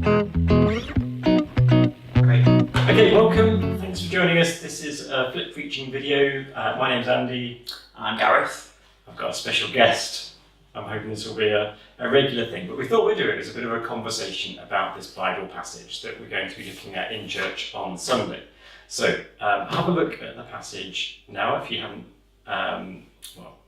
Great. Okay, welcome. Thanks for joining us. This is a Flip Preaching video. My name's Andy. I'm Gareth. I've got a special guest. I'm hoping this will be a regular thing, but we thought we'd do it as a bit of a conversation about this Bible passage that we're going to be looking at in church on Sunday. So have a look at the passage now if you haven't,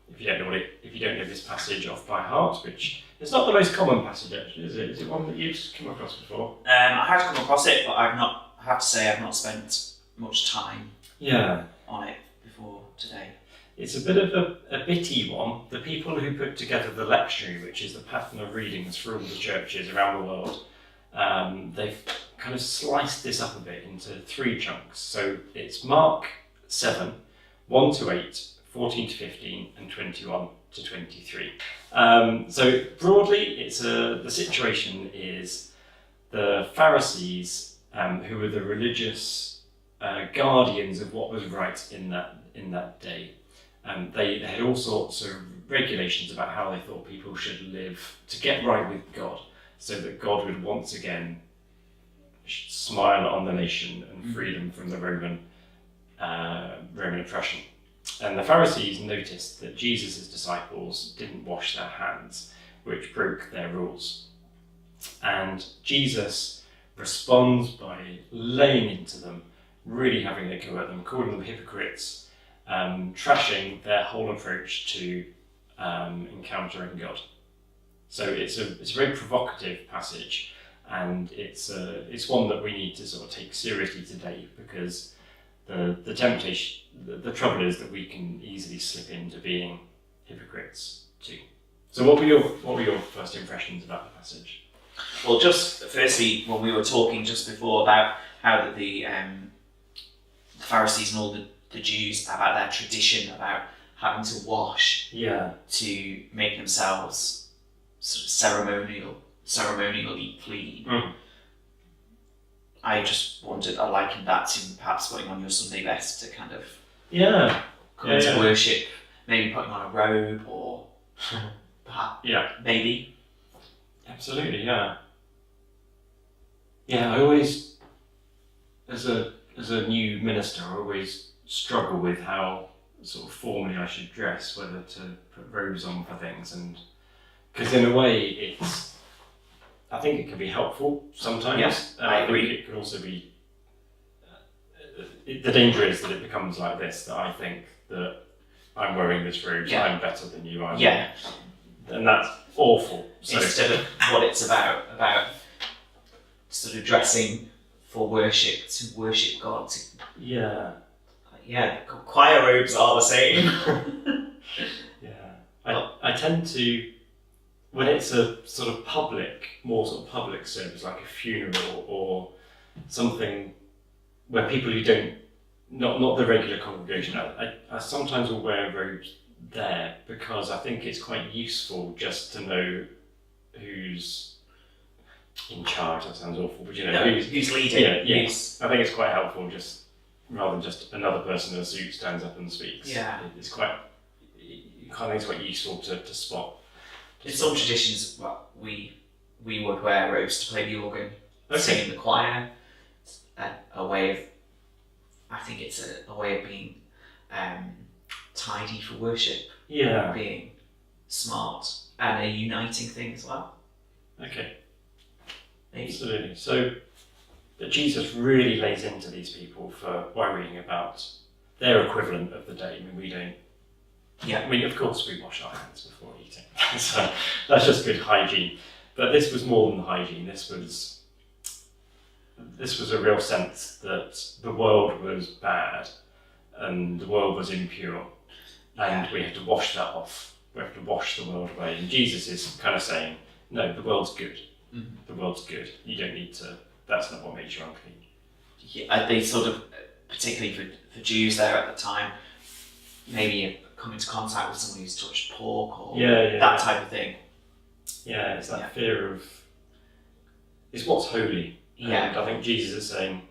if you don't know this passage off by heart, which is not the most common passage actually, is it? Is it one that you've come across before? I have come across it, but I have to say I've not spent much time on it before today. It's a bit of a bitty one. The people who put together the lectionary, which is the pattern of readings for all the churches around the world, they've kind of sliced this up a bit into three chunks. So it's Mark 7, 1 to 8, 14 to 15, and 21 to 23. So broadly, the situation is the Pharisees, who were the religious guardians of what was right in that day. They had all sorts of regulations about how they thought people should live to get right with God, so that God would once again smile on the nation and free them from the Roman oppression. And the Pharisees noticed that Jesus' disciples didn't wash their hands, which broke their rules. And Jesus responds by laying into them, really having a go at them, calling them hypocrites, trashing their whole approach to encountering God. So it's a very provocative passage, and it's one that we need to sort of take seriously today, because the temptation, the trouble is that we can easily slip into being hypocrites too. So what were your first impressions about the passage? Well, just firstly, when we were talking just before about how the Pharisees and all the Jews, about their tradition about having to wash to make themselves sort of ceremonially clean. Mm. I just wondered, I likened that to perhaps putting on your Sunday best to kind of come to worship, maybe putting on a robe or perhaps maybe. Absolutely, yeah. Yeah, I always, as a new minister, I always struggle with how sort of formally I should dress, whether to put robes on for things, and because in a way I think it can be helpful sometimes. Yes, I agree. It can also be, the danger is that it becomes like this, that I think that I'm wearing this robe, so I'm better than you are. Yeah. And that's awful. So, instead of what it's about sort of dressing for worship, to worship God. Choir robes are the same. I tend to, when it's a sort of more public service, like a funeral or something where people who don't, not the regular congregation, I sometimes will wear robes there, because I think it's quite useful just to know who's in charge. That sounds awful, but who's leading. Yes, I think it's quite helpful, just rather than just another person in a suit stands up and speaks. It's quite, I think it's quite useful to spot. In some traditions, we would wear robes to play the organ, sing in the choir. It's a way of, I think it's a way of being tidy for worship. Being smart and a uniting thing as well. Okay. Maybe. Absolutely. So that Jesus really lays into these people for worrying about their equivalent of the day. I mean, we don't. I mean, of course, we wash our hands before eating, so that's just good hygiene. But this was more than hygiene. This was a real sense that the world was bad and the world was impure, and we had to wash that off. We have to wash the world away. And Jesus is kind of saying, no, the world's good. Mm-hmm. The world's good. You don't need to. That's not what makes you unclean. Yeah, they sort of, particularly for Jews there at the time, maybe come into contact with someone who's touched pork or that type of thing. Yeah, it's that fear of, it's what's holy. Yeah. And I think Jesus is saying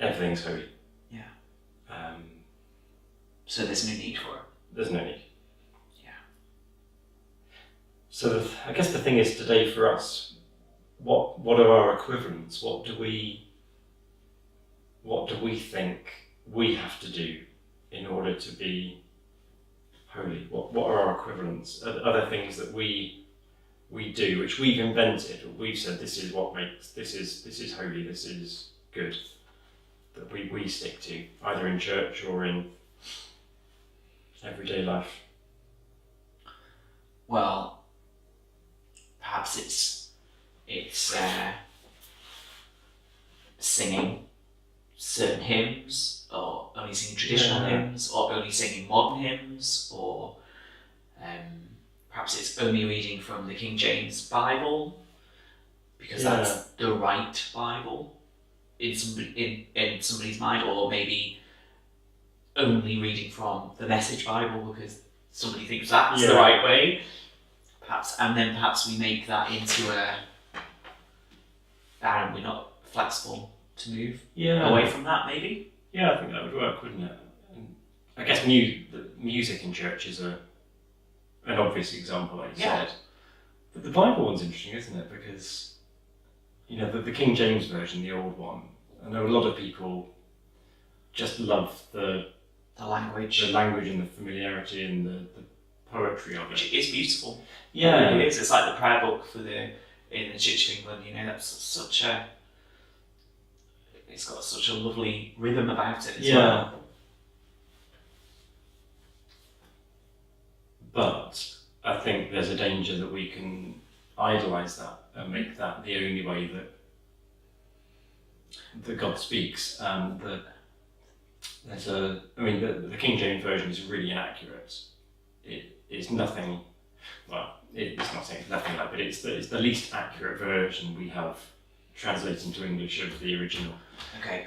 everything's holy. Yeah. So there's no need for it. There's no need. Yeah. So I guess the thing is today for us, what are our equivalents? What do we think we have to do in order to be holy? What are our equivalents? Are there things that we do which we've invented, or we've said this is what makes this is holy, this is good, that we stick to, either in church or in everyday life? Well, perhaps it's singing certain hymns, or only singing traditional hymns, or only singing modern hymns, or perhaps it's only reading from the King James Bible, because that's the right Bible in somebody's mind, or maybe only reading from the Message Bible because somebody thinks that's the right way. Perhaps, and then perhaps we make that into and we're not flexible to move away from that, maybe. Yeah, I think that would work, wouldn't it? And I guess music in church is an obvious example, like you said. But the Bible one's interesting, isn't it? Because, the King James Version, the old one, I know a lot of people just love the language and the familiarity and the poetry of it. Which is beautiful. Yeah. It is. It's like the prayer book in the Church of England, that's it's got such a lovely rhythm about it as well. But I think there's a danger that we can idolise that and make that the only way that God speaks. The King James Version is really inaccurate. It's nothing. Well, it's not saying nothing like, but it's the least accurate version we have translated into English of the original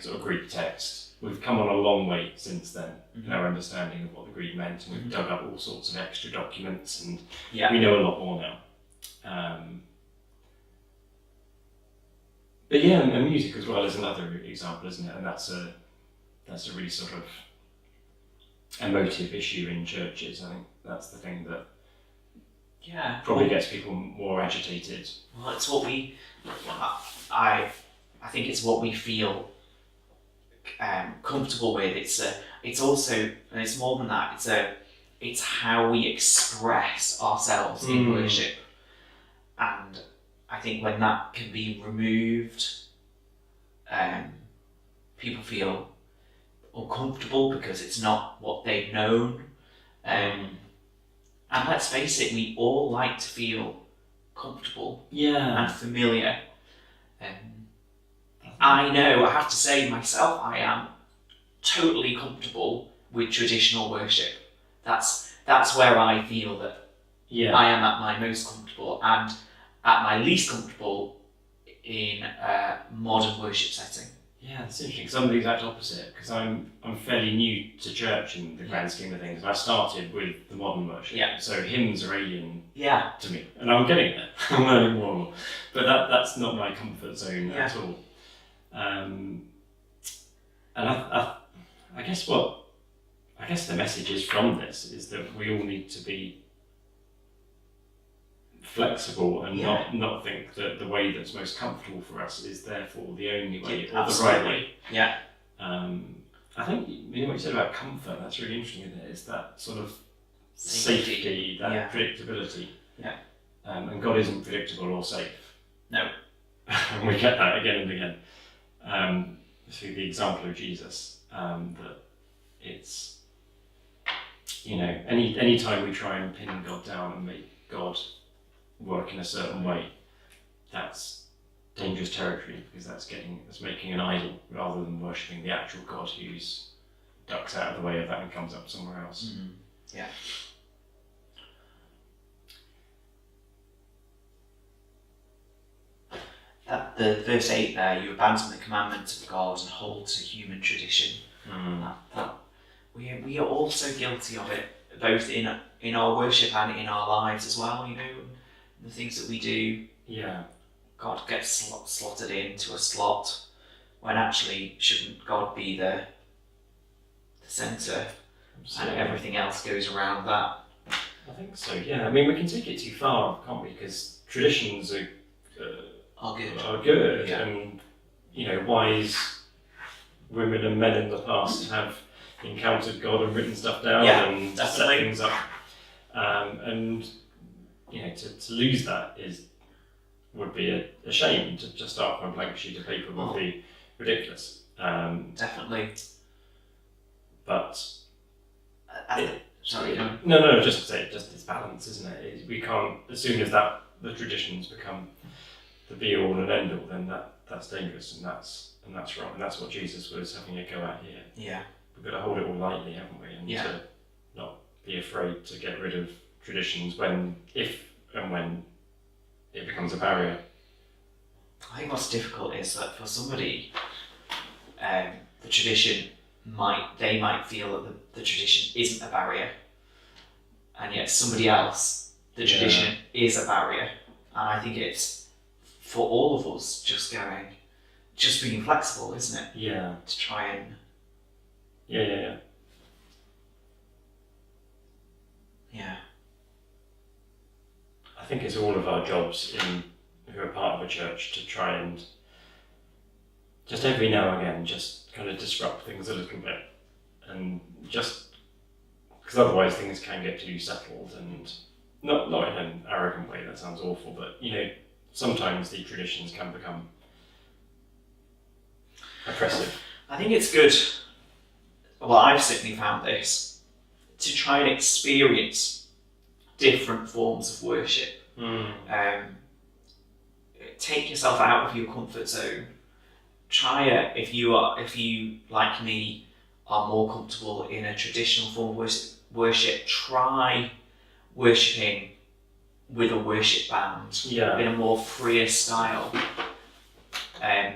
sort of Greek text. We've come on a long way since then in our understanding of what the Greek meant, and we've dug up all sorts of extra documents, and we know a lot more now. But and music as well is another example, isn't it? And that's a really sort of emotive issue in churches. I think that's the thing that probably gets people more agitated. Well, it's what I think it's what we feel comfortable with. It's also, and it's more than that. It's how we express ourselves in worship, and I think when that can be removed, people feel uncomfortable because it's not what they've known. And let's face it, we all like to feel comfortable and familiar. I know, I have to say myself, I am totally comfortable with traditional worship. That's where I feel that I am at my most comfortable, and at my least comfortable in a modern worship setting. Yeah, that's interesting, because I'm the exact opposite, because I'm fairly new to church in the grand scheme of things. I started with the modern worship, so hymns are alien to me, and I'm getting there. I'm learning more and more, but that's not my comfort zone at all. And I guess the message is from this is that we all need to be flexible and not think that the way that's most comfortable for us is therefore the only way or the right way. I think what you said about comfort, that's really interesting, isn't it? It's that sort of safety, that predictability. And God isn't predictable or safe. No. And we get that again and again through the example of Jesus, that it's, any time we try and pin God down and make God work in a certain way, that's dangerous territory, because that's making an idol rather than worshipping the actual God who's ducks out of the way of that and comes up somewhere else. The verse 8 there, you abandon the commandments of God and hold to human tradition. We are also guilty of it, both in our worship and in our lives as well, the things that we do. God gets slotted into a slot, when actually shouldn't God be the centre and everything else goes around that? I think so, we can take it too far, can't we? Because traditions are good. Yeah. And wise women and men in the past have encountered God and written stuff down and set things up. And to lose that would be a shame. To just start from a blank sheet of paper would be ridiculous. Definitely. But sorry. No. Just to say, just it's balance, isn't it? We can't. As soon as the traditions become the be all and end all, then that's dangerous and that's wrong. And that's what Jesus was having a go at here. Yeah. We've got to hold it all lightly, haven't we? And to not be afraid to get rid of traditions if and when it becomes a barrier. I think what's difficult is that for somebody, the tradition might feel that the tradition isn't a barrier, and yet somebody else, the tradition is a barrier. And I think it's for all of us just being flexible, isn't it? Yeah. To try and. Yeah. Yeah. I think it's all of our jobs who are part of a church to try and just every now and again just kind of disrupt things a little bit, and just because otherwise things can get too settled and not in an arrogant way. That sounds awful, but sometimes the traditions can become oppressive. I think it's good. Well, I've certainly found this to try and experience different forms of worship. Take yourself out of your comfort zone. Try it if you like me are more comfortable in a traditional form of worship. Try worshipping with a worship band in a more freer style.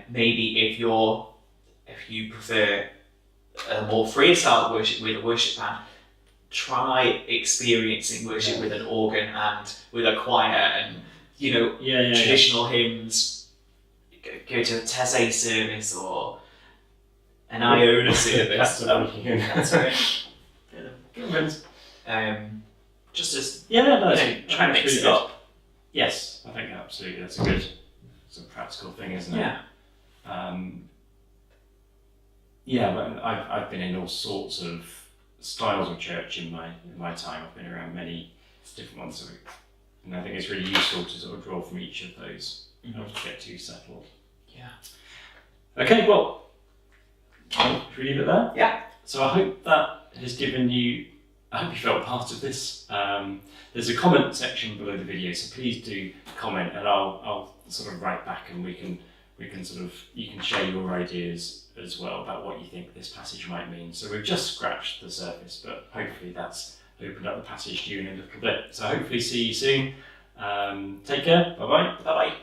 Maybe if you prefer a more freer style of worship with a worship band, try experiencing worship with an organ and with a choir and traditional hymns. Go to a Taizé service or an Iona service. That's right. Just as try and mix it up. Yes, I think absolutely. That's a good, practical thing, isn't it? Yeah. But I've been in all sorts of styles of church in my time. I've been around many different ones, and I think it's really useful to sort of draw from each of those, not to get too settled. Yeah. Okay, well, should we leave it there? Yeah. So I hope that has given you. I hope you felt part of this. There's a comment section below the video, so please do comment, and I'll sort of write back, and we can you can share your ideas as well about what you think this passage might mean. So we've just scratched the surface, but hopefully that's opened up the passage to you in a little bit. So hopefully see you soon. Take care. Bye bye. Bye bye.